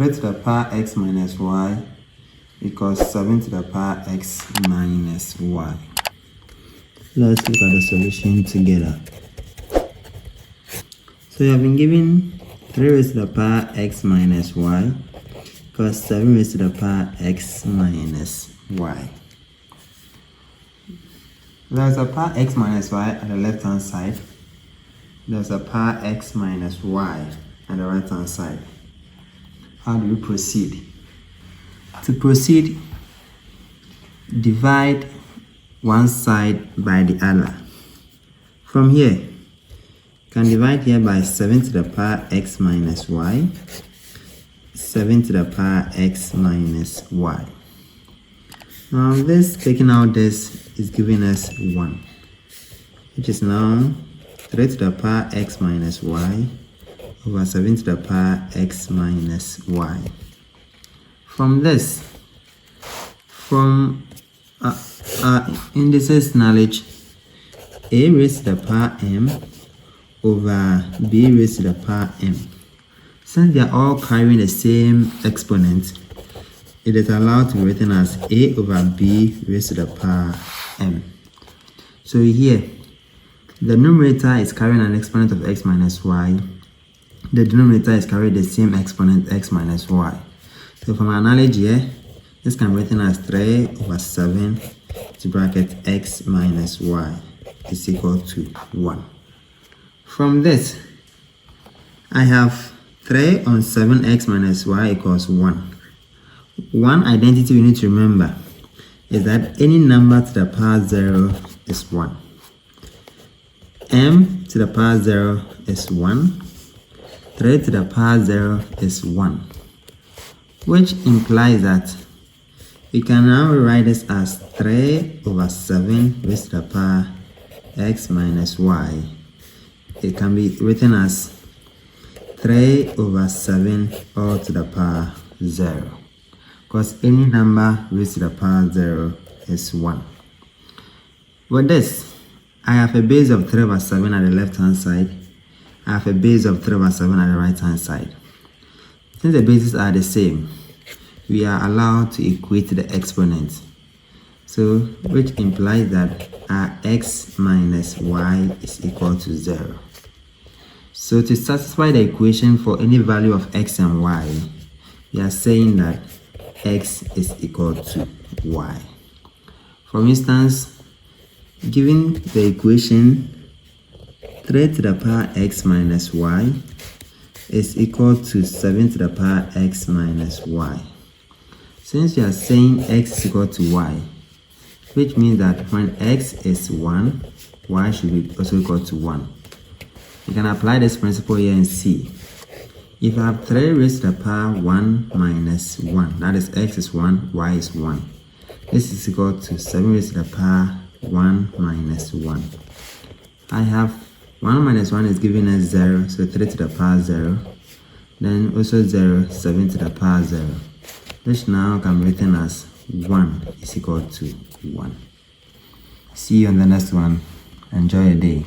3 to the power x minus y equals 7 to the power x minus y. Let's look at the solution together. So you have been given 3 raised to the power x minus y equals 7 raised to the power x minus y. There's a power x minus y at the left hand side. There's a power x minus y at the right hand side. How do we proceed? To proceed, divide one side by the other. From here, you can divide here by 7 to the power x minus y, 7 to the power x minus y. Now this, taking out this, is giving us 1, which is now 3 to the power x minus y over 7 to the power x minus y. From this, from indices knowledge, a raised to the power m over b raised to the power m. Since they are all carrying the same exponent, it is allowed to be written as a over b raised to the power m. So here, the numerator is carrying an exponent of x minus y. The denominator is carrying the same exponent x minus y. So from our analogy here, this can be written as 3 over 7 to bracket x minus y is equal to 1. From this, I have 3 on 7x minus y equals 1. One identity we need to remember is that any number to the power 0 is 1. M to the power 0 is 1. 3 to the power 0 is 1. Which implies that we can now write this as 3 over 7 raised to the power x minus y. It can be written as 3 over 7 all to the power 0. Because any number raised to the power 0 is 1. With this, I have a base of 3 over 7 at the left hand side. I have a base of 3 over 7 at the right hand side. Since the bases are the same, we are allowed to equate the exponents. So, which implies that our x minus y is equal to 0. So, to satisfy the equation for any value of x and y, we are saying that x is equal to y. For instance, given the equation 3 to the power x minus y is equal to 7 to the power x minus y. Since we are saying x is equal to y, which means that when x is 1, y should be also equal to 1. You can apply this principle here and see. If I have 3 raised to the power 1 minus 1, that is x is 1, y is 1. This is equal to 7 raised to the power 1 minus 1. I have 1 minus 1 is giving us 0, so 3 to the power 0. Then also 0, 7 to the power 0. Which now can be written as 1 is equal to 1. See you on the next one. Enjoy your day.